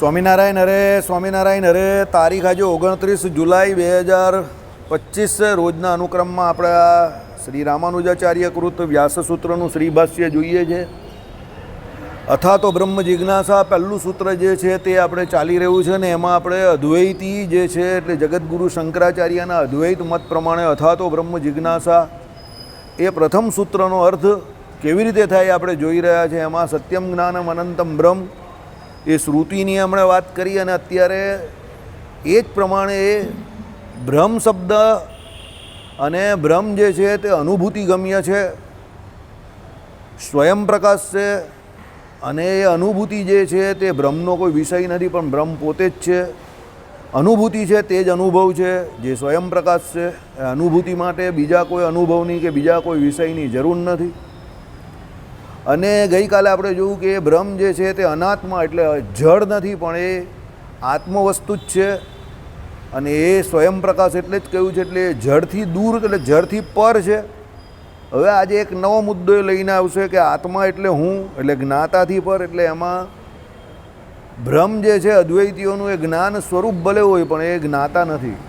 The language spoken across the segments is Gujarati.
સ્વામિનારાયણ હરે તારીખ આજે 29 જુલાઈ 2025 છે. રોજના અનુક્રમમાં આપણે શ્રી રામાનુજાચાર્ય કૃત વ્યાસસૂત્રનું શ્રીભાષ્ય જોઈએ છે. અથા તો બ્રહ્મ જિજ્ઞાસા પહેલું સૂત્ર જે છે તે આપણે ચાલી રહ્યું છે ને એમાં આપણે અદ્વૈતી જે છે એટલે જગતગુરુ શંકરાચાર્યના અદ્વૈત મત પ્રમાણે અથા તો બ્રહ્મ જિજ્ઞાસા એ પ્રથમ સૂત્રનો અર્થ કેવી રીતે થાય આપણે જોઈ રહ્યા છે. એમાં સત્યમ જ્ઞાનમ અનંતમ બ્રહ્મ એ શ્રુતિની હમણાં વાત કરી અને અત્યારે એ જ પ્રમાણે એ બ્રહ્મ શબ્દ અને બ્રહ્મ જે છે તે અનુભૂતિગમ્ય છે, સ્વયં પ્રકાશ છે અને એ અનુભૂતિ જે છે તે બ્રહ્મનો કોઈ વિષય નથી પણ બ્રહ્મ પોતે જ છે. અનુભૂતિ છે તે જ અનુભવ છે જે સ્વયં પ્રકાશ છે. અનુભૂતિ માટે બીજા કોઈ અનુભવની કે બીજા કોઈ વિષયની જરૂર નથી. અને ગઈકાલે આપણે જોયું કે એ બ્રહ્મ જે છે તે અનાત્મા એટલે જડ નથી પણ એ આત્મવસ્તુ જ છે અને એ સ્વયં પ્રકાશ એટલે જ કહ્યું છે એટલે જડથી દૂર એટલે જડથી પર છે. હવે આજે એક નવો મુદ્દો લઈને આવશે કે આત્મા એટલે હું એટલે જ્ઞાતાથી પર એટલે એમાં બ્રહ્મ જે છે અદ્વૈતીઓનું એ જ્ઞાન સ્વરૂપ ભલે હોય પણ એ જ્ઞાતા નથી.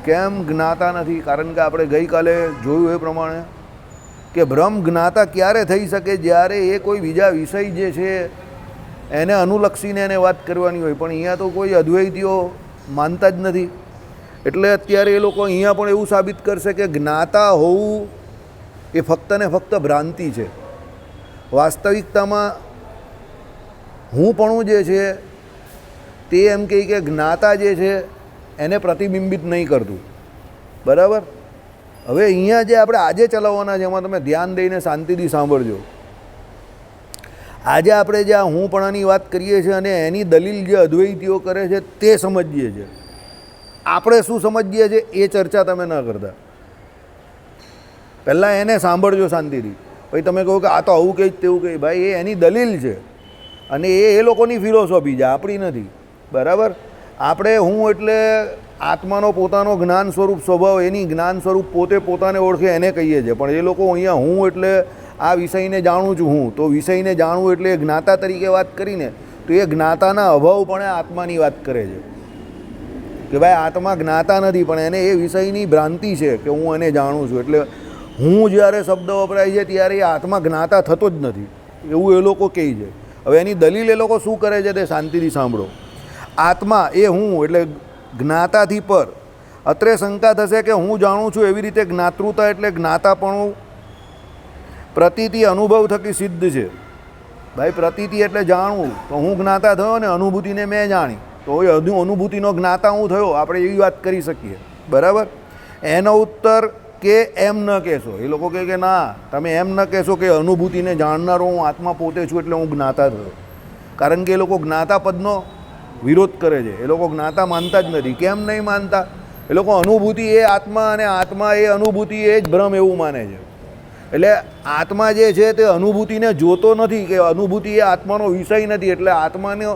કેમ જ્ઞાતા નથી? કારણ કે આપણે ગઈકાલે જોયું એ પ્રમાણે કે બ્રહ્મ જ્ઞાતા ક્યારે થઈ શકે? જ્યારે એ કોઈ બીજા વિષય જે છે એને અનુલક્ષીને એને વાત કરવાની હોય. પણ અહીંયા તો કોઈ અદ્વૈતીઓ માનતા જ નથી એટલે અત્યારે એ લોકો અહીંયા પણ એવું સાબિત કરશે કે જ્ઞાતા હોવું એ ફક્ત ને ફક્ત ભ્રાંતિ છે. વાસ્તવિકતામાં હુંપણું જે છે તે એમ કહે કે જ્ઞાતા જે છે એને પ્રતિબિંબિત નહીં કરતું. બરાબર? હવે અહીંયા જે આપણે આજે ચલાવવાના છે એમાં તમે ધ્યાન દઈને શાંતિથી સાંભળજો. આજે આપણે જે આ હુંપણાની વાત કરીએ છીએ અને એની દલીલ જે અદ્વૈતીઓ કરે છે તે સમજીએ છીએ. આપણે શું સમજીએ છીએ એ ચર્ચા તમે ન કરતા. પહેલાં એને સાંભળજો શાંતિથી. પછી તમે કહો કે આ તો આવું કંઈ તેવું કંઈ. ભાઈ એ એની દલીલ છે અને એ લોકોની ફિલોસોફી છે, આપણી નથી. બરાબર? આપણે હું એટલે આત્માનો પોતાનો જ્ઞાન સ્વરૂપ સ્વભાવ એની જ્ઞાન સ્વરૂપ પોતે પોતાને ઓળખે એને કહીએ છીએ. પણ એ લોકો અહીંયા હું એટલે આ વિષયને જાણું છું હું તો વિષયને જાણવું એટલે એ જ્ઞાતા તરીકે વાત કરીને તો એ જ્ઞાતાના અભાવપણે આત્માની વાત કરે છે કે ભાઈ આત્મા જ્ઞાતા નથી પણ એને એ વિષયની ભ્રાંતિ છે કે હું એને જાણું છું. એટલે હું જ્યારે શબ્દ વપરાય છે ત્યારે એ આત્મા જ્ઞાતા થતો જ નથી એવું એ લોકો કહે છે. હવે એની દલીલ એ લોકો શું કરે છે તે શાંતિથી સાંભળો. આત્મા એ હું એટલે જ્ઞાતાથી પર. અત્રે શંકા થશે કે હું જાણું છું એવી રીતે જ્ઞાતૃતા એટલે જ્ઞાતાપણું પ્રતીતિ અનુભવ થકી સિદ્ધ છે. ભાઈ પ્રતીતિ એટલે જાણવું તો હું જ્ઞાતા થયો ને અનુભૂતિને મેં જાણી તો એ અનુભૂતિનો જ્ઞાતા હું થયો. આપણે એવી વાત કરી શકીએ. બરાબર? એનો ઉત્તર કે એમ ન કહેશો. એ લોકો કહે કે ના તમે એમ ન કહેશો કે અનુભૂતિને જાણનારો હું આત્મા પોતે છું એટલે હું જ્ઞાતા થયો. કારણ કે એ લોકો જ્ઞાતા પદનો વિરોધ કરે છે. એ લોકો જ્ઞાતા માનતા જ નથી. કેમ નહીં માનતા? એ લોકો અનુભૂતિ એ આત્મા અને આત્મા એ અનુભૂતિ એ જ ભ્રમ એવું માને છે. એટલે આત્મા જે છે તે અનુભૂતિને જોતો નથી કે અનુભૂતિ એ આત્માનો વિષય નથી એટલે આત્માનો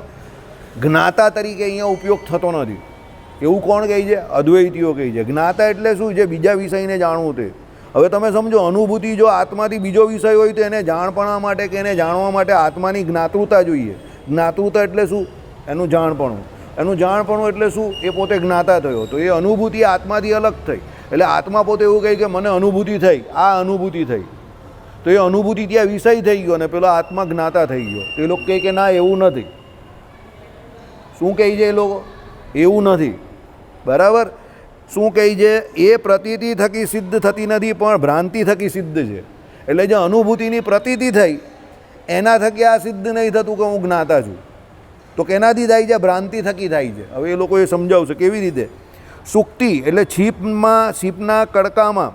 જ્ઞાતા તરીકે અહીંયા ઉપયોગ થતો નથી. એવું કોણ કહે છે? અદ્વૈતીઓ કહે છે. જ્ઞાતા એટલે શું? જે બીજા વિષયને જાણવું તે. હવે તમે સમજો અનુભૂતિ જો આત્માથી બીજો વિષય હોય તો એને જાણપણા માટે કે એને જાણવા માટે આત્માની જ્ઞાતૃતા જોઈએ. જ્ઞાતૃતા એટલે શું? એનું જાણપણું. એનું જાણપણું એટલે શું? એ પોતે જ્ઞાતા થયો તો એ અનુભૂતિ આત્માથી અલગ થઈ. એટલે આત્મા પોતે એવું કહે કે મને અનુભૂતિ થઈ, આ અનુભૂતિ થઈ તો એ અનુભૂતિ ત્યાં વિષય થઈ ગયો અને પેલો આત્મા જ્ઞાતા થઈ ગયો. તો એ લોકો કહે કે ના એવું નથી. શું કહે છે એ લોકો? એવું નથી. બરાબર? શું કહે છે? એ પ્રતીતિ થકી સિદ્ધ થતી નથી પણ ભ્રાંતિ થકી સિદ્ધ છે. એટલે જે અનુભૂતિની પ્રતીતિ થઈ એના થકી આ સિદ્ધ નહીં થતું કે હું જ્ઞાતા છું. તો કેનાથી થાય છે? ભ્રાંતિ થકી થાય છે. હવે એ લોકો એ સમજાવશે કેવી રીતે. સુક્તિ એટલે છીપના કડકામાં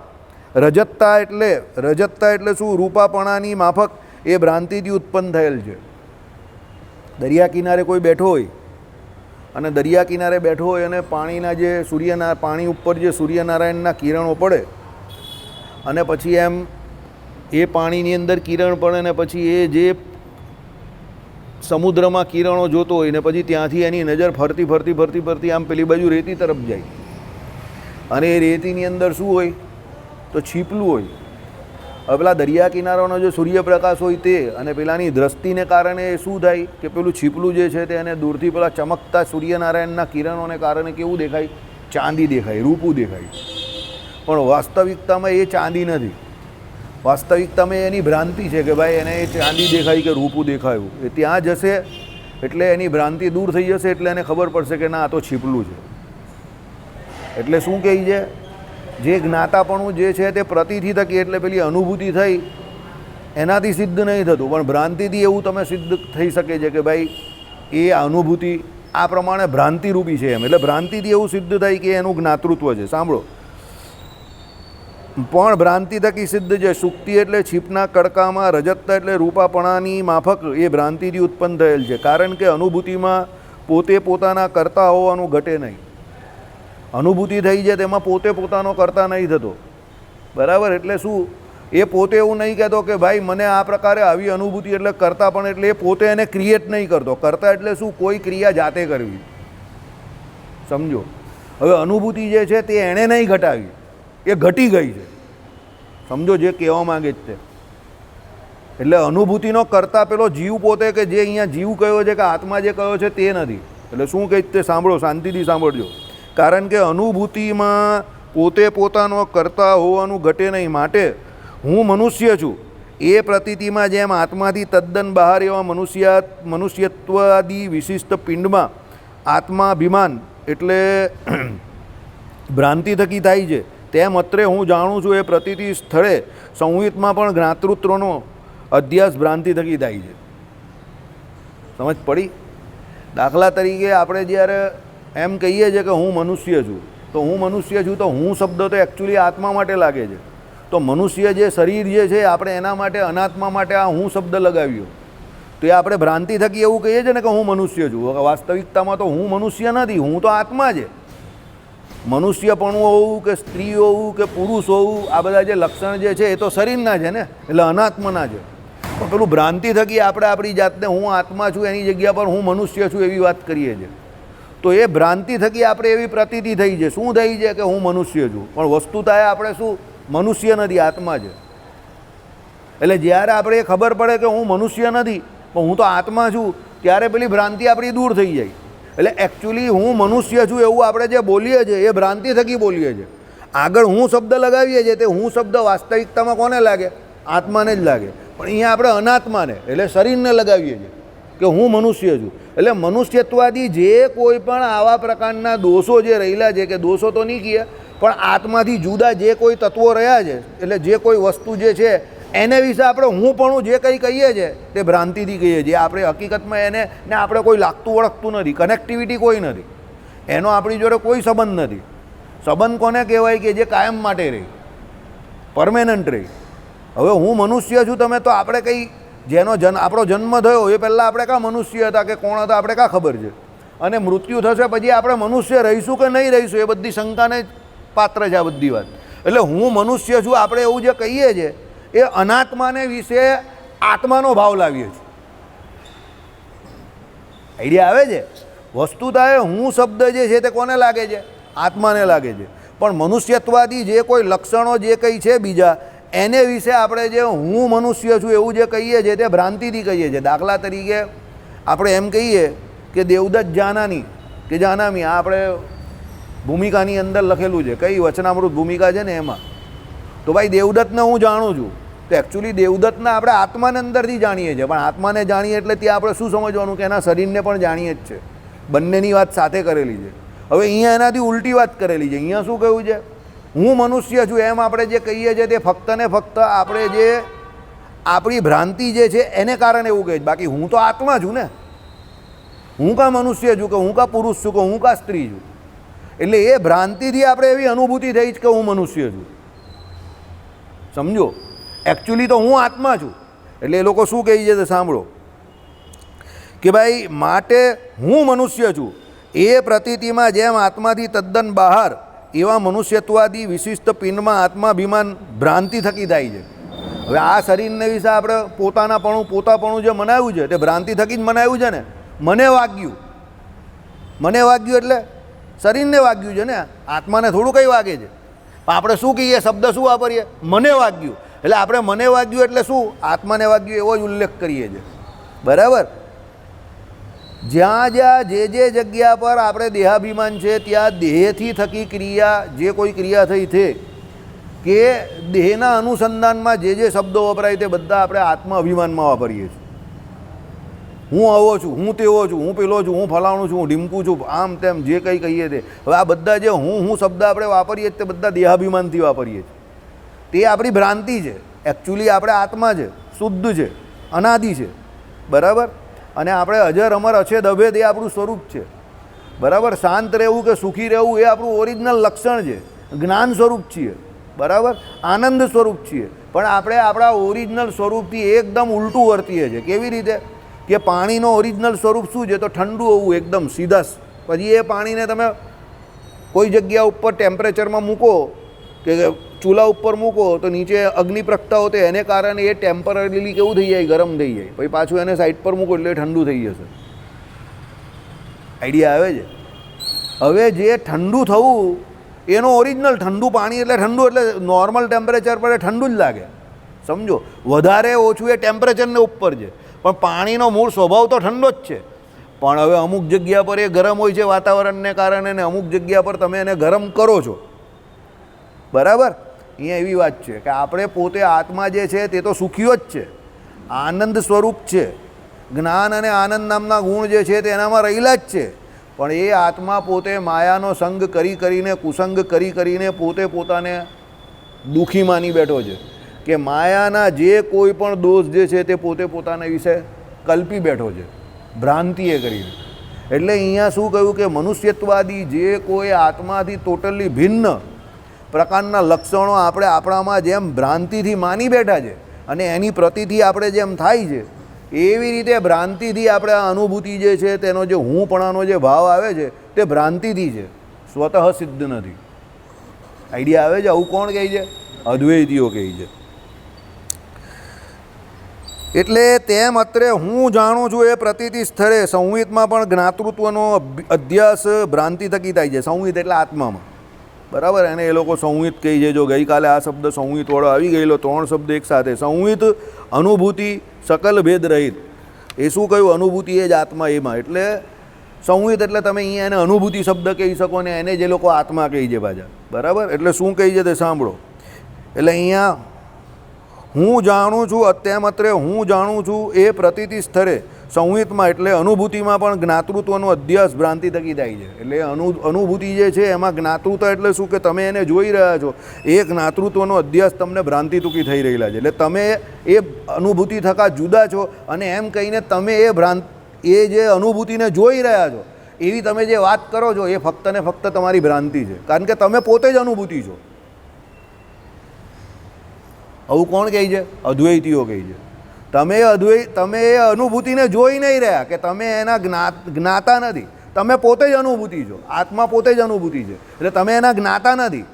રજતતા એટલે શું? રૂપાપણાની માફક એ ભ્રાંતિથી ઉત્પન્ન થયેલ છે. દરિયા કિનારે કોઈ બેઠો હોય અને દરિયા કિનારે બેઠો હોય અને પાણીના જે પાણી ઉપર જે સૂર્યનારાયણના કિરણો પડે અને પછી એમ એ પાણીની અંદર કિરણ પડે ને પછી એ જે સમુદ્રમાં કિરણો જોતો હોય ને પછી ત્યાંથી એની નજર ફરતી આમ પેલી બાજુ રેતી તરફ જાય અને એ રેતીની અંદર શું હોય? તો છીપલું હોય. હવે પેલા દરિયા કિનારાનો જે સૂર્યપ્રકાશ હોય તે અને પેલાની દ્રષ્ટિને કારણે શું થાય કે પેલું છીપલું જે છે તે એને દૂરથી પેલા ચમકતા સૂર્યનારાયણના કિરણોને કારણે કેવું દેખાય? ચાંદી દેખાય, રૂપું દેખાય. પણ વાસ્તવિકતામાં એ ચાંદી નથી. વાસ્તવિકતામાં એની ભ્રાંતિ છે કે ભાઈ એને એ ચાંદી દેખાય કે રૂપું દેખાયું. એ ત્યાં જશે એટલે એની ભ્રાંતિ દૂર થઈ જશે, એટલે એને ખબર પડશે કે ના આ તો છીપલું છે. એટલે શું કહે છે? જે જ્ઞાતાપણું જે છે તે પ્રતિથી થકી એટલે પેલી અનુભૂતિ થઈ એનાથી સિદ્ધ નહીં થતું, પણ ભ્રાંતિથી એવું તમે સિદ્ધ થઈ શકે છે કે ભાઈ એ અનુભૂતિ આ પ્રમાણે ભ્રાંતિરૂપી છે એમ. એટલે ભ્રાંતિથી એવું સિદ્ધ થાય કે એનું જ્ઞાતૃત્વ છે. સાંભળો, પણ ભ્રાંતિ થકી સિદ્ધ છે. સુક્તિ એટલે છીપના કડકામાં, રજત એટલે રૂપાપણાની માફક એ ભ્રાંતિથી ઉત્પન્ન થયેલ છે. કારણ કે અનુભૂતિમાં પોતે પોતાના કરતા હોવાનું ઘટે નહીં. અનુભૂતિ થઈ છે તેમાં પોતે પોતાનો કરતા નહીં થતો, બરાબર? એટલે શું? એ પોતે એવું નહીં કહેતો કે ભાઈ મને આ પ્રકારે આવી અનુભૂતિ એટલે કરતા, પણ એટલે એ પોતે એને ક્રિએટ નહીં કરતો. કરતા એટલે શું? કોઈ ક્રિયા જાતે કરવી. સમજો, હવે અનુભૂતિ જે છે તે એણે નહીં ઘટાવી, એ ઘટી ગઈ છે. સમજો જે કહેવા માગે છે તે. એટલે અનુભૂતિનો કરતા પેલો જીવ પોતે, કે જે અહીંયા જીવ કયો છે કે આત્મા જે કયો છે તે નથી. એટલે શું કહે તે સાંભળો, શાંતિથી સાંભળજો. કારણ કે અનુભૂતિમાં પોતે પોતાનો કરતા હોવાનું ઘટે નહીં. માટે હું મનુષ્ય છું એ પ્રતીતિમાં જેમ આત્માથી તદ્દન બહાર એવા મનુષ્યત્વાદી વિશિષ્ટ પિંડમાં આત્માભિમાન એટલે ભ્રાંતિ થકી થાય છે, તેમ અત્રે હું જાણું છું એ પ્રતીતિ સ્થળે સંહિતમાં પણ જ્ઞાતૃત્વનો અધ્યાસ ભ્રાંતિ થકી થાય છે. સમજ પડી? દાખલા તરીકે આપણે જ્યારે એમ કહીએ છીએ કે હું મનુષ્ય છું, તો હું મનુષ્ય છું, તો હું શબ્દ તો એકચ્યુઅલી આત્મા માટે લાગે છે. તો મનુષ્ય જે શરીર જે છે આપણે એના માટે, અનાત્મા માટે આ હું શબ્દ લગાવ્યો, તો એ આપણે ભ્રાંતિ થકી એવું કહીએ છીએ ને કે હું મનુષ્ય છું. વાસ્તવિકતામાં તો હું મનુષ્ય નથી, હું તો આત્મા છે. મનુષ્યપણું હોવું કે સ્ત્રી હોવું કે પુરુષ હોવું, આ બધા જે લક્ષણ જે છે એ તો શરીરના છે ને, એટલે અનાત્માના છે. પણ પેલું ભ્રાંતિ થકી આપણે આપણી જાતને હું આત્મા છું એની જગ્યા પર હું મનુષ્ય છું એવી વાત કરીએ છીએ. તો એ ભ્રાંતિ થકી આપણે એવી પ્રતીતિ થઈ છે. શું થઈ છે? કે હું મનુષ્ય છું. પણ વસ્તુતા આપણે શું? મનુષ્ય નથી, આત્મા છે. એટલે જ્યારે આપણે ખબર પડે કે હું મનુષ્ય નથી પણ હું તો આત્મા છું, ત્યારે પેલી ભ્રાંતિ આપણી દૂર થઈ જાય. એટલે એકચ્યુઅલી હું મનુષ્ય છું એવું આપણે જે બોલીએ છીએ એ ભ્રાંતિ થકી બોલીએ છીએ. આગળ હું શબ્દ લગાવીએ છીએ તે હું શબ્દ વાસ્તવિકતામાં કોને લાગે? આત્માને જ લાગે. પણ અહીંયા આપણે અનાત્માને એટલે શરીરને લગાવીએ છીએ કે હું મનુષ્ય છું. એટલે મનુષ્યત્વાદી જે કોઈ પણ આવા પ્રકારના દોષો જે રહેલા છે, કે દોષો તો નહીં કહે પણ આત્માથી જુદા જે કોઈ તત્વો રહ્યા છે, એટલે જે કોઈ વસ્તુ જે છે એને વિશે આપણે હું પણ જે કંઈ કહીએ છીએ તે ભ્રાંતિથી કહીએ છીએ. આપણે હકીકતમાં એને ને આપણે કોઈ લાગતું ઓળખતું નથી, કનેક્ટિવિટી કોઈ નથી, એનો આપણી જોડે કોઈ સંબંધ નથી. સંબંધ કોને કહેવાય? કે જે કાયમ માટે રહે, પરમેનન્ટ રહે. હવે હું મનુષ્ય છું, તમે તો આપણે કંઈ જેનો આપણો જન્મ થયો એ પહેલાં આપણે કાં મનુષ્ય હતા કે કોણ હતા આપણે કાં ખબર છે? અને મૃત્યુ થશે પછી આપણે મનુષ્ય રહીશું કે નહીં રહીશું એ બધી શંકાને પાત્ર છે આ બધી વાત. એટલે હું મનુષ્ય છું આપણે એવું જે કહીએ છીએ એ અનાત્માને વિશે આત્માનો ભાવ લાવીએ છીએ. આઈડિયા આવે છે? વસ્તુતા એ હું શબ્દ જે છે તે કોને લાગે છે? આત્માને લાગે છે. પણ મનુષ્યત્વાદી જે કોઈ લક્ષણો જે કંઈ છે બીજા, એને વિશે આપણે જે હું મનુષ્ય છું એવું જે કહીએ છીએ તે ભ્રાંતિથી કહીએ છીએ. દાખલા તરીકે આપણે એમ કહીએ કે દેવદત્ત જાનાની કે જાનામી, આ આપણે ભૂમિકાની અંદર લખેલું છે, કઈ વચનામૃત ભૂમિકા છે ને એમાં. તો ભાઈ દેવદત્તને હું જાણું છું, તો એકચ્યુઅલી દેવદત્તને આપણે આત્માને અંદરથી જાણીએ છીએ. પણ આત્માને જાણીએ એટલે ત્યાં આપણે શું સમજવાનું? કે એના શરીરને પણ જાણીએ જ છે. બંનેની વાત સાથે કરેલી છે. હવે અહીંયા એનાથી ઉલટી વાત કરેલી છે. અહીંયા શું કહ્યું છે? હું મનુષ્ય છું એમ આપણે જે કહીએ છીએ તે ફક્ત ને ફક્ત આપણે જે આપણી ભ્રાંતિ જે છે એને કારણે એવું કહે છે. બાકી હું તો આત્મા છું ને, હું કાં મનુષ્ય છું કે હું કાં પુરુષ છું કે હું કાં સ્ત્રી છું. એટલે એ ભ્રાંતિથી આપણે એવી અનુભૂતિ થઈ જ કે હું મનુષ્ય છું. સમજો, એકચ્યુઅલી તો હું આત્મા છું. એટલે એ લોકો શું કહે છે તે સાંભળો કે ભાઈ માટે હું મનુષ્ય છું એ પ્રતીતિમાં જેમ આત્માથી તદ્દન બહાર એવા મનુષ્યત્વાદી વિશિષ્ટ પિંડમાં આત્માભિમાન ભ્રાંતિ થકી થાય છે. હવે આ શરીરને વિશે આપણે પોતાપણું જે મનાવ્યું છે તે ભ્રાંતિ થકી જ મનાવ્યું છે ને. મને વાગ્યું એટલે શરીરને વાગ્યું છે ને, આત્માને થોડું કંઈ વાગે છે. આપણે શું કહીએ? શબ્દ શું વાપરીએ? મને વાગ્યું. એટલે આપણે મને વાગ્યું એટલે શું, આત્માને વાગ્યું એવો જ ઉલ્લેખ કરીએ છીએ, બરાબર. જ્યાં જ્યાં જે જગ્યા પર આપણે દેહાભિમાન છે ત્યાં દેહથી થકી ક્રિયા, જે કોઈ ક્રિયા થઈ છે કે દેહના અનુસંધાનમાં જે શબ્દો વપરાય તે બધા આપણે આત્મા અભિમાનમાં વાપરીએ છીએ. હું આવો છું, હું તેવો છું, હું પેલો છું, હું ફલાણું છું, હું ઢીમકું છું, આમ તેમ જે કંઈ કહીએ તે. હવે આ બધા જે હું શબ્દ આપણે વાપરીએ તે બધા દેહાભિમાનથી વાપરીએ છીએ. તે આપણી ભ્રાંતિ છે. એકચ્યુઅલી આપણે આત્મા છે, શુદ્ધ છે, અનાદિ છે, બરાબર. અને આપણે અજર અમર અછેદ અભેદ એ આપણું સ્વરૂપ છે, બરાબર. શાંત રહેવું કે સુખી રહેવું એ આપણું ઓરિજિનલ લક્ષણ છે. જ્ઞાન સ્વરૂપ છીએ, બરાબર. આનંદ સ્વરૂપ છીએ. પણ આપણે આપણા ઓરિજિનલ સ્વરૂપથી એકદમ ઉલટું વર્તીએ છીએ. કેવી રીતે કે પાણીનો ઓરિજિનલ સ્વરૂપ શું છે, તો ઠંડુ હોવું એકદમ સીધા. પછી એ પાણીને તમે કોઈ જગ્યા ઉપર ટેમ્પરેચરમાં મૂકો કે ચૂલા ઉપર મૂકો તો નીચે અગ્નિ પ્રગટા હોતે, એને કારણે એ ટેમ્પરરીલી કેવું થઈ જાય, ગરમ થઈ જાય. પછી પાછું એને સાઈડ પર મૂકો એટલે ઠંડુ થઈ જશે. આઈડિયા આવે છે? હવે જે ઠંડુ થવું એનો ઓરિજિનલ ઠંડુ પાણી એટલે ઠંડુ એટલે નોર્મલ ટેમ્પરેચર પર ઠંડુ જ લાગે, સમજો. વધારે ઓછું એ ટેમ્પરેચરને ઉપર છે, પણ પાણીનો મૂળ સ્વભાવ તો ઠંડો જ છે. પણ હવે અમુક જગ્યા પર એ ગરમ હોય છે વાતાવરણને કારણે, ને અમુક જગ્યા પર તમે એને ગરમ કરો છો, બરાબર. અહીંયા એવી વાત છે કે આપણે પોતે આત્મા જે છે તે તો સુખીઓ જ છે, આનંદ સ્વરૂપ છે. જ્ઞાન અને આનંદ નામના ગુણ જે છે તે એનામાં રહેલા જ છે. પણ એ આત્મા પોતે માયાનો સંગ કરી કરીને, કુસંગ કરી કરીને પોતે પોતાને દુઃખી માની બેઠો છે કે માયાના જે કોઈ પણ દોષ જે છે તે પોતે પોતાના વિશે કલ્પી બેઠો છે, ભ્રાંતિએ કરીને. એટલે અહીંયા શું કહ્યું કે મનુષ્યત્વાદી જે કોઈ આત્માથી ટોટલી ભિન્ન પ્રકારના લક્ષણો આપણે આપણામાં જેમ ભ્રાંતિથી માની બેઠા છે અને એની પ્રતિથી આપણે જેમ થાય છે, એવી રીતે ભ્રાંતિથી આપણે આ અનુભૂતિ જે છે તેનો જે હુંપણાનો જે ભાવ આવે છે તે ભ્રાંતિથી છે, સ્વતઃ સિદ્ધ નથી. આઈડિયા આવે છે? આવું કોણ કહે છે? અદ્વૈતીઓ કહે છે. એટલે તેમ અત્રે હું જાણું છું એ પ્રતીતિ સ્થળે સંહિતમાં પણ જ્ઞાતૃત્વનો અધ્યાસ ભ્રાંતિ થકી થાય છે. સંહિત એટલે આત્મામાં, બરાબર. એને એ લોકો સંહિત કહે છે. જો ગઈકાલે આ શબ્દ સંહિત વાળો આવી ગયેલો, 3 શબ્દ એક સાથે. સંહિત અનુભૂતિ સકલ ભેદ રહિત. એ શું કહ્યું? અનુભૂતિ એ જ આત્મા એમાં. એટલે સંહિત એટલે તમે અહીંયા એને અનુભૂતિ શબ્દ કહી શકો ને એને જે લોકો આત્મા કહી છે પાછા, બરાબર. એટલે શું કહી છે તે સાંભળો. એટલે અહીંયા હું જાણું છું, તેમ અત્રે હું જાણું છું એ પ્રતીતિ સ્થળે સંહિતમાં એટલે અનુભૂતિમાં પણ જ્ઞાતૃત્વનો અધ્યાસ ભ્રાંતિ થકી થાય છે. એટલે અનુભૂતિ જે છે એમાં જ્ઞાતૃત્વ એટલે શું કે તમે એને જોઈ રહ્યા છો, એ જ્ઞાતૃત્વનો અધ્યાસ તમને ભ્રાંતિ તૂકી થઈ રહેલા છે. એટલે તમે એ અનુભૂતિ થકા જુદા છો અને એમ કહીને તમે એ જે અનુભૂતિને જોઈ રહ્યા છો એવી તમે જે વાત કરો છો એ ફક્ત ને ફક્ત તમારી ભ્રાંતિ છે, કારણ કે તમે પોતે જ અનુભૂતિ છો. આવું કોણ કહે છે? અદ્વૈતીઓ કહે છે. તમે એ અનુભૂતિને જોઈ નહીં રહ્યા કે તમે એના જ્ઞાતા નથી, તમે પોતે જ અનુભૂતિ છો. આત્મા પોતે જ અનુભૂતિ છે, એટલે તમે એના જ્ઞાતા નથી,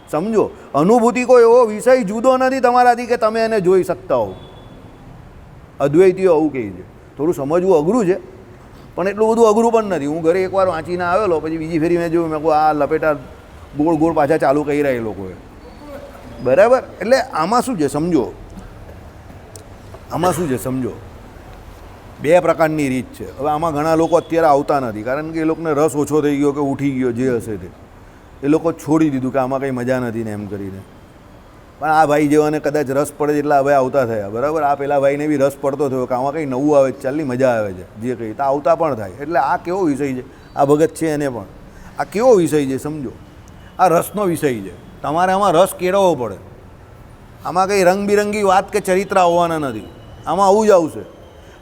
સમજો. અનુભૂતિ કોઈ એવો વિષય જુદો નથી તમારાથી કે તમે એને જોઈ શકતા હો. અદ્વૈતીઓ આવું કહે છે. થોડું સમજવું અઘરું છે, પણ એટલું બધું અઘરું પણ નથી. હું ઘરે એકવાર વાંચીને આવેલો, પછી બીજી ફેરી મેં જોયું, મેં કહું આ લપેટા ગોળ ગોળ પાછા ચાલુ કરી રહ્યા એ લોકોએ, બરાબર. એટલે આમાં શું છે સમજો, આમાં શું છે સમજો. 2 પ્રકારની રીત છે. હવે આમાં ઘણા લોકો અત્યારે આવતા નથી, કારણ કે એ લોકોને રસ ઓછો થઈ ગયો કે ઉઠી ગયો જે હશે તે, એ લોકો છોડી દીધું કે આમાં કંઈ મજા નથી ને એમ કરીને. પણ આ ભાઈ જેવાને કદાચ રસ પડે એટલા હવે આવતા થયા, બરાબર. આ પેલા ભાઈને બી રસ પડતો થયો કે આમાં કંઈ નવું આવે, ચાલની મજા આવે છે જે કંઈ, તો આવતા પણ થાય. એટલે આ કેવો વિષય છે? આ ભગત છે એને પણ આ કેવો વિષય છે સમજો. આ રસનો વિષય છે. તમારે આમાં રસ કેળવવો પડે. આમાં કંઈ રંગબિરંગી વાત કે ચરિત્ર આવવાના નથી, આમાં આવું જ આવશે.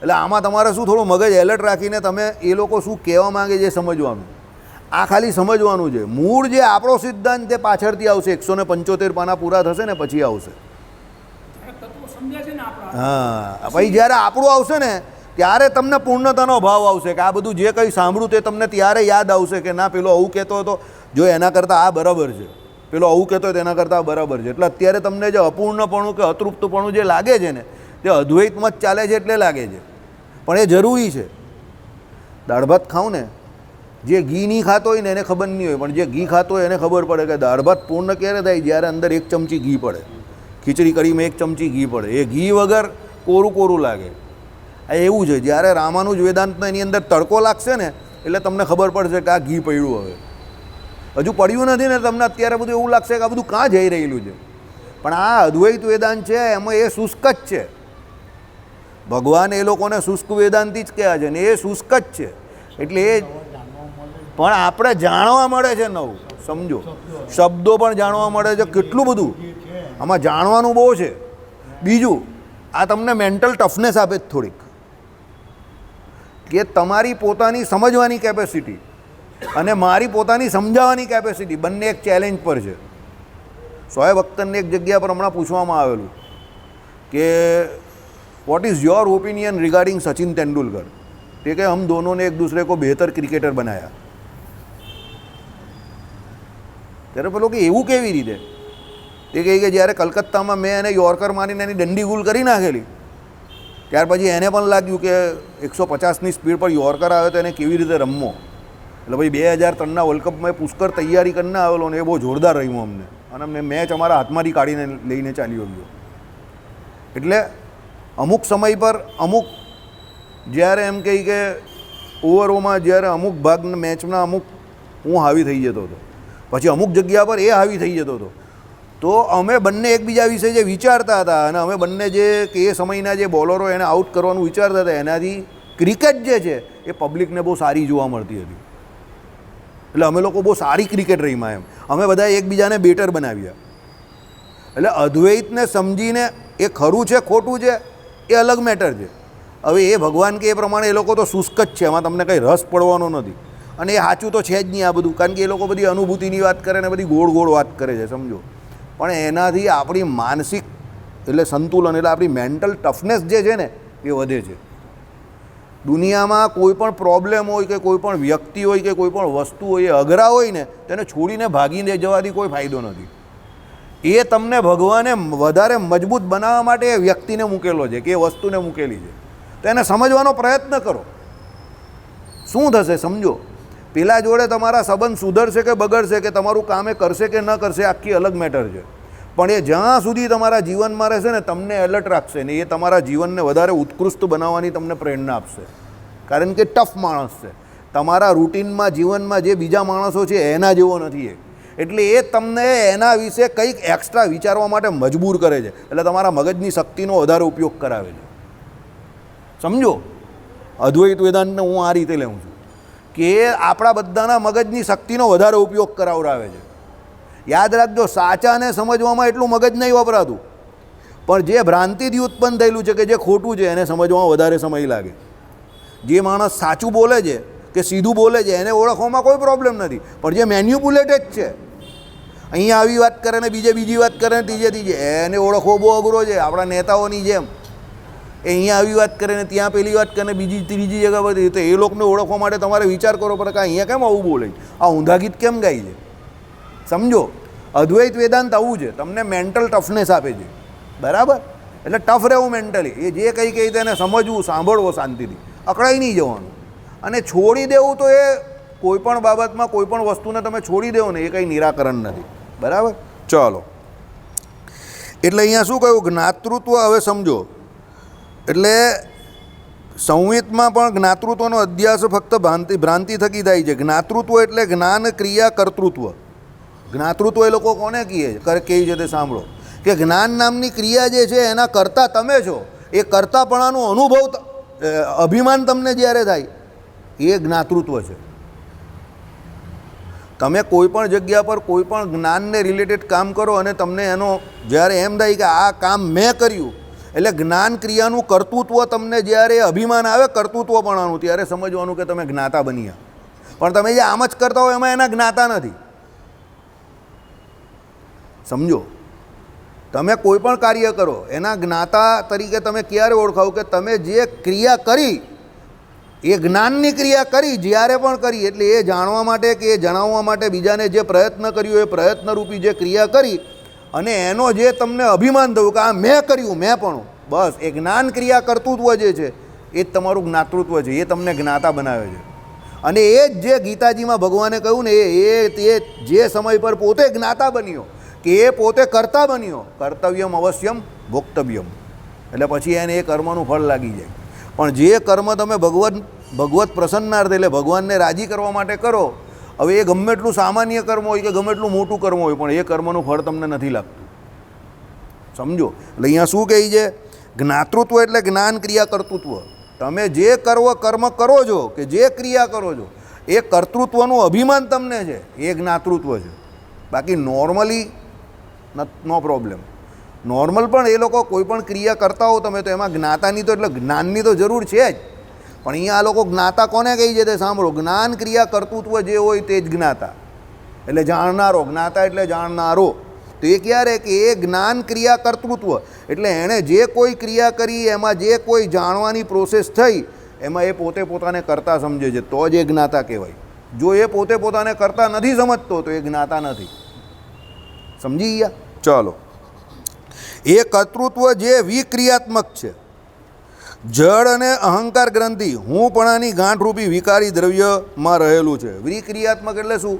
એટલે આમાં તમારે શું થોડું મગજ એલર્ટ રાખીને તમે એ લોકો શું કહેવા માગે છે સમજવાનું. આ ખાલી સમજવાનું છે. મૂળ જે આપણો સિદ્ધાંત તે પાછળથી આવશે. 175 પાના પૂરા થશે ને પછી આવશે. હા, પછી જ્યારે આપણું આવશે ને ત્યારે તમને પૂર્ણતાનો ભાવ આવશે કે આ બધું જે કંઈ સાંભળ્યું તે તમને ત્યારે યાદ આવશે કે ના પેલો આવું કહેતો હતો, જો એના કરતાં આ બરાબર છે, પેલો આવું કહેતો હોય તેના કરતાં બરાબર છે. એટલે અત્યારે તમને જે અપૂર્ણપણું કે અતૃપ્તપણું જે લાગે છે ને તે અદ્વૈતમાં જ ચાલે છે એટલે લાગે છે, પણ એ જરૂરી છે. દાળ ભાત ખાઉં ને, જે ઘી નહીં ખાતો હોય ને એને ખબર નહીં હોય, પણ જે ઘી ખાતો હોય એને ખબર પડે કે દાળ ભાત પૂર્ણ ક્યારે થાય? જ્યારે અંદર 1 ચમચી ઘી પડે. ખીચડી કઢીમાં એક ચમચી ઘી પડે, એ ઘી વગર કોરું કોરું લાગે. આ એવું છે, જ્યારે રામાનુજ વેદાંતનો એની અંદર તડકો લાગશે ને એટલે તમને ખબર પડશે કે આ ઘી પડ્યું. હવે હજુ પડ્યું નથી ને તમને અત્યારે બધું એવું લાગશે કે આ બધું કાં જઈ રહેલું છે. પણ આ અદ્વૈત વેદાંત છે એમાં એ શુષ્ક જ છે. ભગવાન એ લોકોને શુષ્ક વેદાંતિ જ કહ્યા છે ને એ શુષ્ક જ છે. એટલે એ પણ આપણે જાણવા મળે છે નવું, સમજો, શબ્દો પણ જાણવા મળે છે, કેટલું બધું આમાં જાણવાનું બહુ છે. બીજું, આ તમને મેન્ટલ ટફનેસ આપે જ થોડીક, કે તમારી પોતાની સમજવાની કેપેસિટી અને મારી પોતાની સમજાવવાની કેપેસિટી બંને એક ચેલેન્જ પર છે. શોએબ અખ્તરને એક જગ્યા પર હમણાં પૂછવામાં આવેલું કે what is your opinion regarding Sachin Tendulkar. તે કે હમ दोनों ने एक दूसरे को बेहतर क्रिकेटर बनाया. ત્યારે પેલો કે એવું કેવી રીતે? તે કહે કે જ્યારે કલકત્તામાં મેં એને યોર્કર મારીને એની દંડી ગુલ કરી નાખેલી, ત્યાર પછી એને પણ લાગ્યું કે 150ની સ્પીડ પર યોર્કર આવે તો એને કેવી રીતે રમવો. એટલે ભાઈ 2003ના વર્લ્ડ કપમાં પુષ્કર તૈયારી કરીને આવેલો ને એ બહુ જોરદાર રહ્યું અમને, અને અમને મેચ અમારા હાથમાંથી કાઢીને લઈને ચાલ્યો ગયો. એટલે અમુક સમય પર અમુક જ્યારે એમ કહી કે ઓવરોમાં જ્યારે અમુક ભાગના મેચના અમુક હું હાવી થઈ જતો હતો, પછી અમુક જગ્યા પર એ હાવી થઈ જતો હતો, તો અમે બંને એકબીજા વિશે જે વિચારતા હતા અને અમે બંને જે કે એ સમયના જે બોલરો એને આઉટ કરવાનું વિચારતા હતા, એનાથી ક્રિકેટ જે છે એ પબ્લિકને બહુ સારી જોવા મળતી હતી. એટલે અમે લોકો બહુ સારી ક્રિકેટ રહીમાં એમ અમે બધા એકબીજાને બેટર બનાવ્યા. એટલે અદ્વૈતને સમજીને એ ખરું છે ખોટું છે એ અલગ મેટર છે. હવે એ ભગવાન કે એ પ્રમાણે એ લોકો તો શુષ્ક જ છે, એમાં તમને કંઈ રસ પડવાનો નથી. અને એ સાચું તો છે જ નહીં આ બધું, કારણ કે એ લોકો બધી અનુભૂતિની વાત કરે ને બધી ગોળ ગોળ વાત કરે છે, સમજો. પણ એનાથી આપણી માનસિક એટલે સંતુલન એટલે આપણી મેન્ટલ ટફનેસ જે છે ને એ વધે છે. દુનિયામાં કોઈ પણ પ્રોબ્લેમ હોય કે કોઈ પણ વ્યક્તિ હોય કે કોઈ પણ વસ્તુ હોય એ અઘરા હોય ને તેને છોડીને ભાગીને જવાથી કોઈ ફાયદો નથી. એ તમને ભગવાને વધારે મજબૂત બનાવવા માટે એ વ્યક્તિને મૂકેલો છે કે એ વસ્તુને મૂકેલી છે. તો એને સમજવાનો પ્રયત્ન કરો. શું થશે સમજો. પેલા જોડે તમારા સંબંધ સુધરશે કે બગડશે કે તમારું કામ એ કરશે કે ન કરશે આખી અલગ મેટર છે. પણ એ જ્યાં સુધી તમારા જીવનમાં રહેશે ને તમને એલર્ટ રાખશે ને એ તમારા જીવનને વધારે ઉત્કૃષ્ટ બનાવવાની તમને પ્રેરણા આપશે. કારણ કે ટફ માણસ છે, તમારા રૂટિનમાં જીવનમાં જે બીજા માણસો છે એના જેવો નથી એ. એટલે એ તમને એના વિશે કંઈક એક્સ્ટ્રા વિચારવા માટે મજબૂર કરે છે. એટલે તમારા મગજની શક્તિનો વધારે ઉપયોગ કરાવે છે, સમજો. અદ્વૈત વેદાંતને હું આ રીતે લેવું છું કે આપણા બધાના મગજની શક્તિનો વધારે ઉપયોગ કરાવડાવે છે. યાદ રાખજો, સાચાને સમજવામાં એટલું મગજ નહીં વપરાતું, પણ જે ભ્રાંતિથી ઉત્પન્ન થયેલું છે કે જે ખોટું છે એને સમજવામાં વધારે સમય લાગે. જે માણસ સાચું બોલે છે કે સીધું બોલે છે એને ઓળખવામાં કોઈ પ્રોબ્લેમ નથી, પણ જે મેન્યુપ્યુલેટેડ છે, અહીંયા આવી વાત કરે ને બીજી વાત કરે ને ત્રીજે એને ઓળખવો બહુ અઘરો છે. આપણા નેતાઓની જેમ એ અહીંયા આવી વાત કરે ને ત્યાં પેલી વાત કરે ને બીજી ત્રીજી જગ્યા બધી, તો એ લોકોને ઓળખવા માટે તમારે વિચાર કરવો પડે કે અહીંયા કેમ આવું બોલે, આ ઊંધા ગીત કેમ ગાય છે, સમજો. અદ્વૈત વેદાંત આવું છે, તમને મેન્ટલ ટફનેસ આપે છે, બરાબર. એટલે ટફ રહેવું મેન્ટલી, એ જે કંઈ કહે તેને સમજવું, સાંભળવો શાંતિથી, અકળાઈ નહીં જવાનું. અને છોડી દેવું તો એ કોઈ પણ બાબતમાં કોઈ પણ વસ્તુને તમે છોડી દેવો ને એ કંઈ નિરાકરણ નથી, બરાબર. ચાલો, એટલે અહીંયા શું કહ્યું, જ્ઞાતૃત્વ. હવે સમજો, એટલે સંહિતમાં પણ જ્ઞાતૃત્વનો અધ્યાસ ફક્ત ભ્રાંતિ થકી થાય છે. જ્ઞાતૃત્વ એટલે જ્ઞાન ક્રિયા કર્તૃત્વ. જ્ઞાતૃત્વ એ લોકો કોને કહે છે તે સાંભળો, કે જ્ઞાન નામની ક્રિયા જે છે એના કરતા તમે છો. એ કરતાપણાનો અનુભવ અભિમાન તમને જ્યારે થાય એ જ્ઞાતૃત્વ છે. તમે કોઈ પણ જગ્યા પર કોઈ પણ જ્ઞાનને રિલેટેડ કામ કરો અને તમને એનો જ્યારે એમ થાય કે આ કામ મેં કર્યું, એટલે જ્ઞાન ક્રિયાનું કર્તૃત્વ તમને જ્યારે અભિમાન આવે કર્તૃત્વપણાનું, ત્યારે સમજવાનું કે તમે જ્ઞાતા બન્યા. પણ તમે જે આમ જ કરતા હોય એમાં એના જ્ઞાતા નથી, સમજો. તમે કોઈ પણ કાર્ય કરો એના જ્ઞાતા તરીકે તમે ક્યારે ઓળખાવ કે તમે જે ક્રિયા કરી એ જ્ઞાનની ક્રિયા કરી, જ્યારે પણ કરી, એટલે એ જાણવા માટે કે એ જણાવવા માટે બીજાને જે પ્રયત્ન કર્યો એ પ્રયત્નરૂપી જે ક્રિયા કરી અને એનો જે તમને અભિમાન થયું કે આ મેં કર્યું, મેં પણ, બસ એ જ્ઞાન ક્રિયા કર્તૃત્વ જે છે એ જ તમારું જ્ઞાતૃત્વ છે, એ તમને જ્ઞાતા બનાવે છે. અને એ જ જે ગીતાજીમાં ભગવાને કહ્યું ને એ જે સમય પર પોતે જ્ઞાતા બન્યો કે એ પોતે કરતા બન્યો, કર્તવ્યમ અવશ્યમ ભોક્તવ્યમ, એટલે પછી એને એ કર્મનું ફળ લાગી જાય. પણ જે કર્મ તમે ભગવત પ્રસન્નાર્થે એટલે ભગવાનને રાજી કરવા માટે કરો, હવે એ ગમે એટલું સામાન્ય કર્મ હોય કે ગમે એટલું મોટું કર્મ હોય, પણ એ કર્મનું ફળ તમને નથી લાગતું. સમજો. એટલે અહીંયા શું કહે છે? જ્ઞાતૃત્વ એટલે જ્ઞાન ક્રિયા કર્તૃત્વ. તમે જે કર્મ કરો છો કે જે ક્રિયા કરો છો એ કર્તૃત્વનું અભિમાન તમને છે, એ જ્ઞાતૃત્વ છે. બાકી નોર્મલી નો પ્રોબ્લેમ. નોર્મલ પણ એ લોકો કોઈ પણ ક્રિયા કરતા હો તમે તો એમાં જ્ઞાતાની તો એટલે જ્ઞાનની તો જરૂર છે જ. પણ અહીંયા આ લોકો જ્ઞાતા કોને કહી છે તે સાંભળો. જ્ઞાન ક્રિયા કર્તૃત્વ જે હોય તે જ જ્ઞાતા, એટલે જાણનારો. જ્ઞાતા એટલે જાણનારો. તો એ ક્યારે કે એ જ્ઞાન ક્રિયા કર્તૃત્વ એટલે એણે જે કોઈ ક્રિયા કરી એમાં જે કોઈ જાણવાની પ્રોસેસ થઈ એમાં એ પોતે પોતાને કરતા સમજે છે, તો જ એ જ્ઞાતા કહેવાય. જો એ પોતે પોતાને કરતા નથી સમજતો તો એ જ્ઞાતા નથી. સમજી ગયા? ચાલો. એ કર્તૃત્વ જે વિક્રિયાત્મક છે, જળ અને અહંકાર ગ્રંથિ હુંપણાની ગાંઠરૂપી વિકારી દ્રવ્યમાં રહેલું છે. વિક્રિયાત્મક એટલે શું?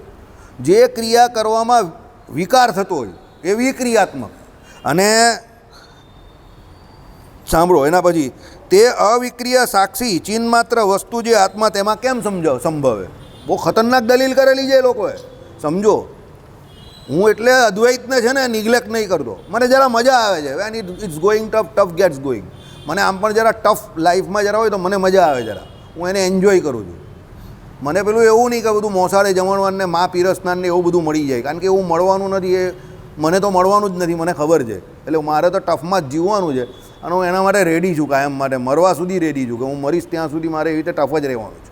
જે ક્રિયા કરવામાં વિકાર થતો હોય એ વિક્રિયાત્મક. અને સાંભળો એના પછી, તે અવિક્રિય સાક્ષી ચિન્માત્ર વસ્તુ જે આત્મા તેમાં કેમ સંભવે? બહુ ખતરનાક દલીલ કરેલી છે એ લોકોએ. સમજો, હું એટલે અદ્વૈતને છે ને નિગ્લેક્ટ નહીં કરતો. મને જરા મજા આવે છે. When it's going tough, tough gets going. મને આમ પણ જરા ટફ લાઈફમાં જરા હોય તો મને મજા આવે જરા. હું એને એન્જોય કરું છું. મને પેલું એવું નહીં કે બધું મોસાળે જમણવારને મા પીરસનારને એવું બધું મળી જાય, કારણ કે એવું મળવાનું નથી. એ મને તો મળવાનું જ નથી, મને ખબર છે. એટલે મારે તો ટફમાં જ જીવવાનું છે અને હું એના માટે રેડી છું, કાયમ માટે મરવા સુધી રેડી છું કે હું મરીશ ત્યાં સુધી મારે એવી રીતે ટફ જ રહેવાનું છે.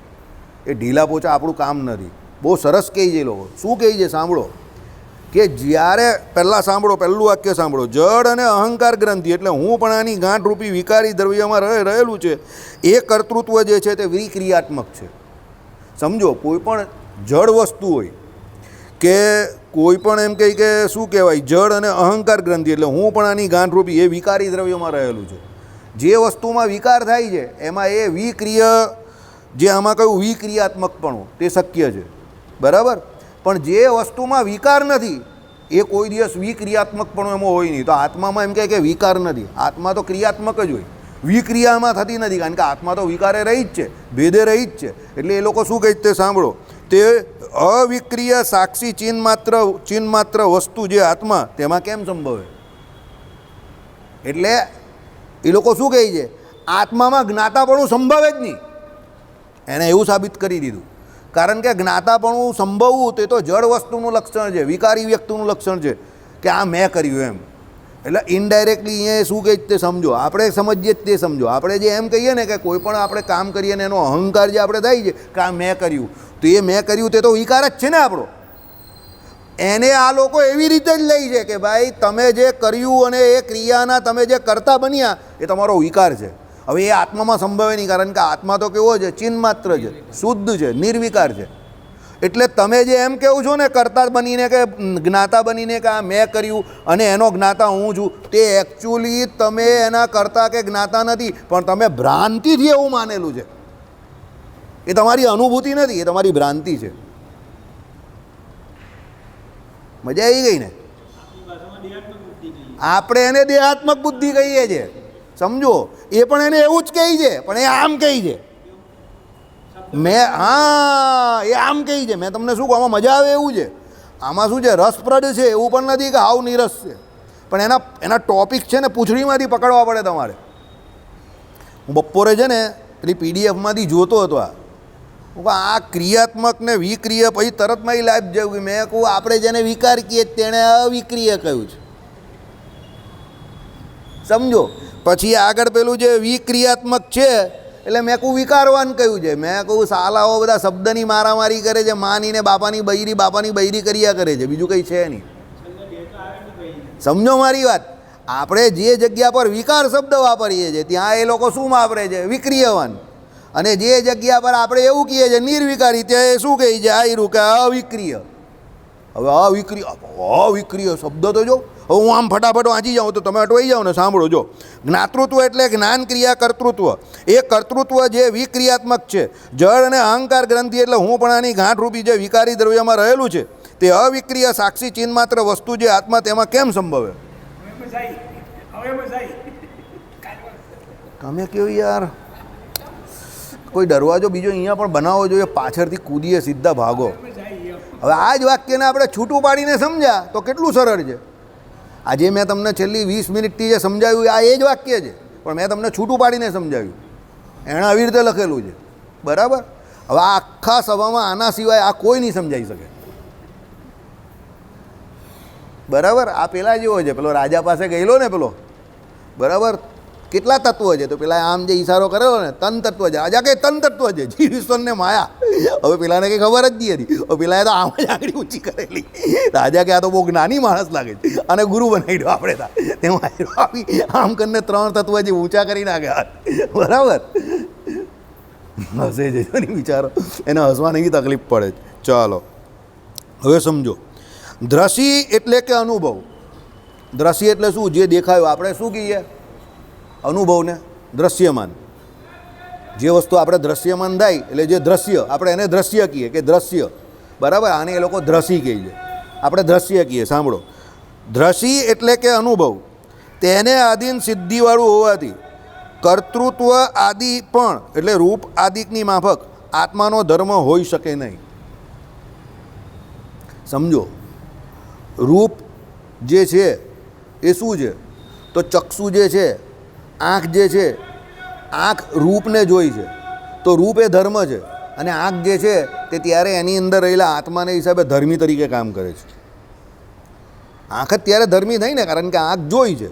એ ઢીલા પોચા આપણું કામ નથી. બહુ સરસ કહે છે એ લોકો. શું કહે છે સાંભળો, કે જ્યારે પહેલાં સાંભળો, પહેલું વાક્ય સાંભળો. જળ અને અહંકાર ગ્રંથિ એટલે હુંપણાની ગાંઠરૂપી વિકારી દ્રવ્યમાં રહેલું છે એ કર્તૃત્વ જે છે તે વિક્રિયાત્મક છે. સમજો, કોઈ પણ જળ વસ્તુ હોય કે કોઈ પણ એમ કહે કે શું કહેવાય, જળ અને અહંકાર ગ્રંથિ એટલે હુંપણાની ગાંઠરૂપી એ વિકારી દ્રવ્યમાં રહેલું છે. જે વસ્તુમાં વિકાર થાય છે એમાં એ વિક્રિય, જે આમાં કહ્યું વિક્રિયાત્મકપણું, તે શક્ય છે. બરાબર. પણ જે વસ્તુમાં વિકાર નથી એ કોઈ દિવસ વિક્રિયાત્મકપણું એમાં હોય નહીં. તો આત્મામાં એમ કહે કે વિકાર નથી. આત્મા તો ક્રિયાત્મક જ હોય, વિક્રિયામાં થતી નથી, કારણ કે આત્મા તો વિકારે રહી જ છે, ભેદે રહી જ છે. એટલે એ લોકો શું કહે છે તે સાંભળો. તે અવિક્રિય સાક્ષી ચિન્માત્ર વસ્તુ જે આત્મા તેમાં કેમ સંભવે? એટલે એ લોકો શું કહે છે? આત્મામાં જ્ઞાતાપણું સંભવે જ નહીં. એને એવું સાબિત કરી દીધું. કારણ કે જ્ઞાતાપણું સંભવવું તે તો જળ વસ્તુનું લક્ષણ છે, વિકારી વ્યક્તિનું લક્ષણ છે કે આ મેં કર્યું એમ. એટલે ઇનડાયરેક્ટલી અહીંયા શું કહે તે સમજો. આપણે સમજીએ તે સમજો. આપણે જે એમ કહીએ ને કે કોઈ પણ આપણે કામ કરીએ ને એનો અહંકાર જે આપણે થાય છે કે આ મેં કર્યું, તો એ મેં કર્યું તે તો વિકાર જ છે ને આપણો. એને આ લોકો એવી રીતે જ લઈ છે કે ભાઈ તમે જે કર્યું અને એ ક્રિયાના તમે જે કરતા બન્યા એ તમારો વિકાર છે. હવે એ આત્મામાં સંભવે નહીં, કારણ કે આત્મા તો કેવો છે? ચિન્માત્ર છે, શુદ્ધ છે, નિર્વિકાર છે. એટલે તમે જે એમ કહેવું છો ને કર્તા બનીને કે જ્ઞાતા બનીને કે આ મેં કર્યું અને એનો જ્ઞાતા હું છું, તે એકચ્યુઅલી તમે એના કર્તા કે જ્ઞાતા નથી, પણ તમે ભ્રાંતિથી એવું માનેલું છે. એ તમારી અનુભૂતિ નથી, એ તમારી ભ્રાંતિ છે. મજા આવી ગઈ ને? આપણે એને દેહાત્મક બુદ્ધિ કહીએ છીએ. સમજો, એ પણ એને એવું જ કહે છે, પણ એ આમ કહે છે. હા, એ આમ કહે છે. મેં તમને શું કહું, આમાં મજા આવે એવું છે. આમાં શું છે? રસપ્રદ છે એવું પણ નથી કે હાવ નિરસ છે, પણ એના ટોપિક છે ને પૂંછડીમાંથી પકડવા પડે તમારે. હું બપોરે છે ને પેલી પીડીએફમાંથી જોતો હતો. હું કહું આ ક્રિયાત્મક ને વિક્રિય, પછી તરતમાં એ લાઈફ જેવું. મેં કહું આપણે જેને વિકાર કહીએ તેણે અવિક્રિય કહ્યું છે. સમજો. પછી આગળ પેલું જે વિક્રિયાત્મક છે એટલે મેં કહું વિકારવાન કહ્યું છે. મેં કહું સાલાઓ બધા શબ્દની મારામારી કરે છે, માનીને બાપાની બૈરી કર્યા કરે છે, બીજું કંઈ છે નહીં. સમજો મારી વાત. આપણે જે જગ્યા પર વિકાર શબ્દ વાપરીએ છીએ ત્યાં એ લોકો શું વાપરે છે? વિક્રિયવાન. અને જે જગ્યા પર આપણે એવું કહીએ છીએ નિર્વિકારી, ત્યાં એ શું કહે છે? આયરું કે અવિક્રિય. હવે અવિક્રિય શબ્દ તો જો. હવે હું આમ ફટાફટ વાંચી જાઉં તો તમે અટવાઈ જાઓ ને. સાંભળો જો. જ્ઞાતૃત્વ એટલે જ્ઞાન ક્રિયા કર્તૃત્વ. એ કર્તૃત્વ જે વિક્રિયાત્મક છે. જળ અને અહંકાર ગ્રંથિ એટલે હુંપણાની ગાંઠરૂપી જે વિકારી દ્રવ્યમાં રહેલું છે તે અવિક્રિય સાક્ષી ચિહ્ન માત્ર વસ્તુ જે આત્મા તેમાં કેમ સંભવે? તમે કેવું યાર, કોઈ દરવાજો બીજો અહીંયા પણ બનાવવો જોઈએ, પાછળથી કૂદીએ સીધા ભાગો. હવે આ જ વાક્યને આપણે છૂટું પાડીને સમજ્યા તો કેટલું સરળ છે. આજે મેં તમને છેલ્લી 20 મિનિટથી જે સમજાવ્યું આ એ જ વાક્ય છે, પણ મેં તમને છૂટું પાડીને સમજાવ્યું. એણે આવી રીતે લખેલું છે, બરાબર. હવે આ આખા સભામાં આના સિવાય આ કોઈ નહીં સમજાઈ શકે, બરાબર. આ પેલા જેવો છે, પેલો રાજા પાસે ગયેલો ને પેલો, બરાબર. કેટલા તત્વો છે? તો પેલા આમ જે ઈશારો કરેલો ને તન તત્વ છે. આજે કંઈ તન તત્વ છે, જીવ ઈશ્વર ને માયા. હવે પેલાને કંઈ ખબર જ નહીં હતી. હવે પેલાએ તો આમ જ આંગળી ઊંચી કરેલી. રાજા કે આ તો બહુ જ્ઞાની માણસ લાગે છે અને ગુરુ બનાવી દો આપણે તા. તેમાં આવી આમ કરીને 3 તત્વ જે ઊંચા કરી નાખ્યા, બરાબર. હસે છે નહીં વિચારો, એને હસવાની તકલીફ પડે છે. ચાલો હવે સમજો. દ્રષ્ટિ એટલે કે અનુભવ. દ્રષ્ટિ એટલે શું? જે દેખાયું. આપણે શું કહીએ? અનુભવને દ્રશ્યમાન. જે વસ્તુ આપણે દ્રશ્યમાન થાય એટલે જે દ્રશ્ય, આપણે એને દ્રશ્ય કહીએ કે દ્રશ્ય, બરાબર. આને એ લોકો દ્રષ્ટિ કહે છે, આપણે દ્રશ્ય કહીએ. સાંભળો, દ્રષ્ટિ એટલે કે અનુભવ તેને આધીન સિદ્ધિવાળું હોવાથી કર્તૃત્વ આદિ પણ એટલે રૂપ આદિકની માફક આત્માનો ધર્મ હોઈ શકે નહીં. સમજો, રૂપ જે છે એ શું છે? તો ચક્ષુ જે છે, આંખ જે છે, આંખ રૂપને જોઈ છે, તો રૂપ એ ધર્મ છે. અને આંખ જે છે તે ત્યારે એની અંદર રહેલા આત્માને હિસાબે ધર્મી તરીકે કામ કરે છે. આંખ જ ત્યારે ધર્મી થઈ ને, કારણ કે આંખ જોઈ છે.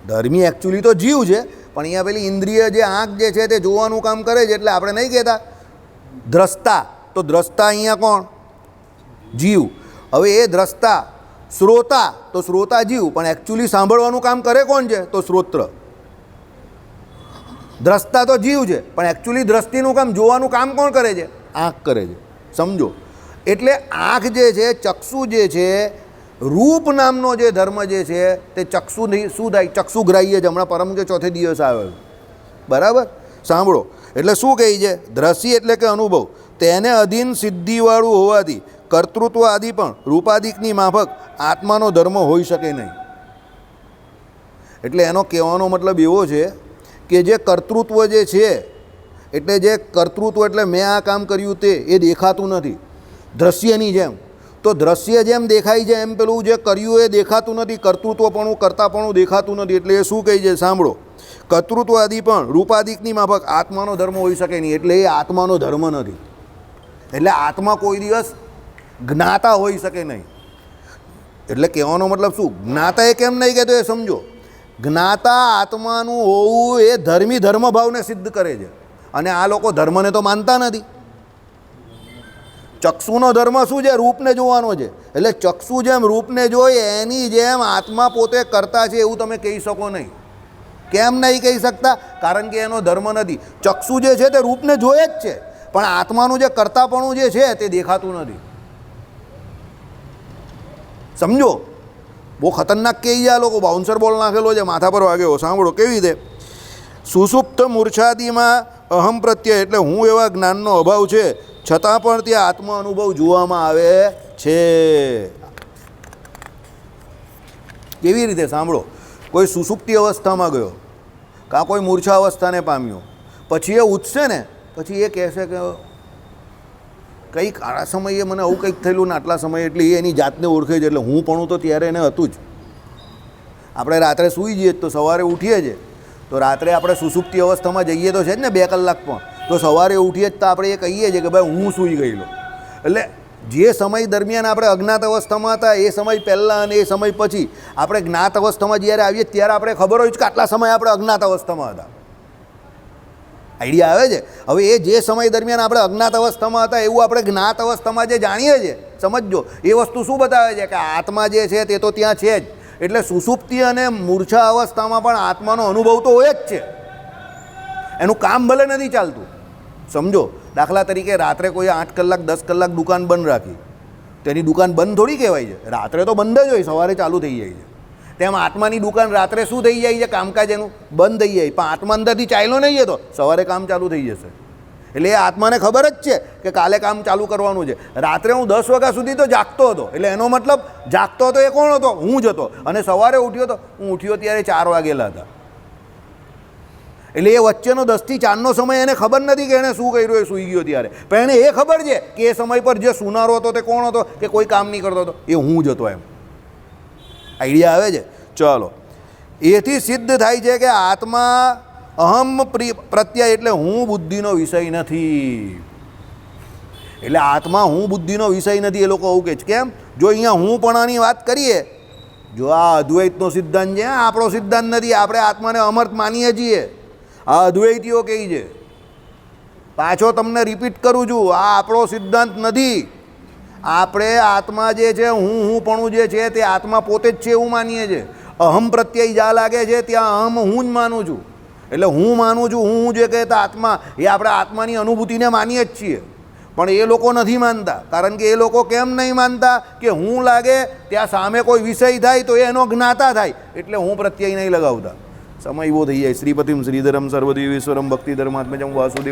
ધર્મી એકચ્યુઅલી તો જીવ છે, પણ અહીંયા પેલી ઇન્દ્રિય જે આંખ જે છે તે જોવાનું કામ કરે છે. એટલે આપણે નહીં કહેતા દ્રષ્ટા, તો દ્રષ્ટા અહીંયા કોણ? જીવ. હવે એ દ્રષ્ટા, શ્રોતા, તો શ્રોતા જીવ, પણ એકચ્યુઅલી સાંભળવાનું કામ કરે કોણ છે? તો શ્રોત્ર. દ્રષ્ટા તો જીવ છે, પણ એકચ્યુઅલી દ્રષ્ટિનું કામ, જોવાનું કામ કોણ કરે છે? આંખ કરે છે. સમજો, એટલે આંખ જે છે, ચક્ષુ જે છે, રૂપ નામનો જે ધર્મ જે છે તે ચક્ષુ શું થાય? ચક્ષુગ્રાહ્ય છે. હમણાં પરમ કે ચોથે દિવસ આવ્યો, બરાબર. સાંભળો, એટલે શું કહે છે? દ્રષ્ટિ એટલે કે અનુભવ તેને અધીન સિદ્ધિવાળું હોવાથી કર્તૃત્વ આદિ પણ રૂપાદિકની માફક આત્માનો ધર્મ હોઈ શકે નહીં. એટલે એનો કહેવાનો મતલબ એવો છે કે જે કર્તૃત્વ જે છે, એટલે જે કર્તૃત્વ એટલે મેં આ કામ કર્યું તે એ દેખાતું નથી દ્રશ્યની જેમ. તો દ્રશ્ય જેમ દેખાય છે એમ પેલું જે કર્યું એ દેખાતું નથી. કર્તૃત્વપણું, કર્તાપણું દેખાતું નથી. એટલે એ શું કહે છે? સાંભળો, કર્તૃત્વ આદિ પણ રૂપાદિકની માફક આત્માનો ધર્મ હોઈ શકે નહીં. એટલે એ આત્માનો ધર્મ નથી. એટલે આત્મા કોઈ દિવસ જ્ઞાતા હોઈ શકે નહીં. એટલે કહેવાનો મતલબ શું? જ્ઞાતા એ કેમ નહીં કહેતો એ સમજો. જ્ઞાતા આત્માનું હોવું એ ધર્મી ધર્મભાવને સિદ્ધ કરે છે. અને આ લોકો ધર્મને તો માનતા નથી. ચક્ષુનો ધર્મ શું છે? રૂપને જોવાનો છે. એટલે ચક્ષુ જેમ રૂપને જોઈ એની જેમ આત્મા પોતે કરતા છે એવું તમે કહી શકો નહીં. કેમ નહીં કહી શકતા? કારણ કે એનો ધર્મ નથી. ચક્ષુ જે છે તે રૂપને જોયે જ છે, પણ આત્માનું જે કર્તાપણું જે છે તે દેખાતું નથી. સમજો, બહુ ખતરનાક કહી જાય લોકો. બાઉન્સર બોલ નાખેલો છે, માથા પર વાગ્યો. સાંભળો કેવી રીતે. સુષુપ્ત મૂર્છાદિમાં અહમ પ્રત્યય એટલે હું એવા જ્ઞાનનો અભાવ છે, છતાં પણ ત્યાં આત્મ અનુભવ જોવામાં આવે છે. કેવી રીતે? સાંભળો, કોઈ સુષુપ્તિ અવસ્થામાં ગયો, કાં કોઈ મૂર્છા અવસ્થાને પામ્યો, પછી એ ઉઠશે ને, પછી એ કહેશે કે કંઈક આ સમયે મને આવું કંઈક થયેલું ને આટલા સમયે. એટલે એ એની જાતને ઓળખે છે. એટલે હું પણ તો ત્યારે એને હતું જ. આપણે રાત્રે સૂઈ જઈએ તો સવારે ઉઠીએ છીએ, તો રાત્રે આપણે સુષુપ્તિ અવસ્થામાં જઈએ તો છે જ ને 2 કલાક પણ. તો સવારે ઉઠીએ જ તો આપણે એ કહીએ છીએ કે ભાઈ હું સૂઈ ગયેલો. એટલે જે સમય દરમિયાન આપણે અજ્ઞાત અવસ્થામાં હતા એ સમય પહેલાં અને એ સમય પછી આપણે જ્ઞાત અવસ્થામાં જ્યારે આવીએ ત્યારે આપણે ખબર હોય છે કે આટલા સમય આપણે અજ્ઞાત અવસ્થામાં હતા. આઈડિયા આવે છે? હવે એ જે સમય દરમિયાન આપણે અજ્ઞાત અવસ્થામાં હતા એવું આપણે જ્ઞાત અવસ્થામાં જે જાણીએ છીએ, સમજો, એ વસ્તુ શું બતાવે છે? કે આત્મા જે છે તે તો ત્યાં છે જ. એટલે સુષુપ્તિ અને મૂર્છા અવસ્થામાં પણ આત્માનો અનુભવ તો હોય જ છે. એનું કામ ભલે નથી ચાલતું. સમજો, દાખલા તરીકે રાત્રે કોઈ 8 કલાક 10 કલાક દુકાન બંધ રાખી, તેની દુકાન બંધ થોડી કહેવાય છે. રાત્રે તો બંધ જ હોય, સવારે ચાલુ થઈ જાય છે. તેમ આત્માની દુકાન રાત્રે શું થઈ જાય છે? કામકાજ એનું બંધ થઈ જાય. પણ આત્મા અંદરથી ચાલ્યો નહીં તો સવારે કામ ચાલુ થઈ જશે. એટલે એ આત્માને ખબર જ છે કે કાલે કામ ચાલુ કરવાનું છે. રાત્રે હું 10 વાગ્યા સુધી તો જાગતો હતો, એટલે એનો મતલબ જાગતો હતો એ કોણ હતો? હું જ હતો. અને સવારે ઉઠ્યો તો હું ઉઠ્યો ત્યારે 4 વાગેલા હતા. એટલે એ વચ્ચેનો 10 થી 4નો સમય એને ખબર નથી કે એણે શું કર્યું, એ સૂઈ ગયો ત્યારે. પણ એને એ ખબર છે કે એ સમય પર જે સુનારો હતો તે કોણ હતો? કે કોઈ કામ નહીં કરતો હતો, એ હું જ હતો. એમ આઈડિયા આવે છે? ચલો, એથી સિદ્ધ થાય છે કે આત્મા અહમ પ્રત્યય એટલે હું બુદ્ધિનો વિષય નથી. એટલે આત્મા હું બુદ્ધિનો વિષય નથી. એ લોકો આવું કહે છે. કેમ? જો અહીંયા હું પણાની વાત કરીએ, જો આ અદ્વૈતનો સિદ્ધાંત છે, આપણો સિદ્ધાંત નથી. આપણે આત્માને અમર્થ માનીએ છીએ, આ અદ્વૈતીઓ કહે છે. પાછો તમને રિપીટ કરું છું, આ આપણો સિદ્ધાંત નથી. આપણે આત્મા જે છે, હું પણ જે છે તે આત્મા પોતે જ છે એવું માનીએ છીએ. અહમ પ્રત્યય જ્યાં લાગે છે ત્યાં અહમ હું જ માનું છું. એટલે હું માનું છું, હું જે કહેતા આત્મા, એ આપણે આત્માની અનુભૂતિને માનીએ જ છીએ. પણ એ લોકો નથી માનતા. કારણ કે એ લોકો કેમ નહીં માનતા? કે હું લાગે ત્યાં સામે કોઈ વિષય થાય તો એનો જ્ઞાતા થાય, એટલે હું પ્રત્યય નહીં લગાવતા. સમય એવો થઈ જાય. શ્રીપતિમ શ્રીધરમ સર્વદેવેશ્વરમ ભક્તિ ધર્માત્મજમ વાસુદેવ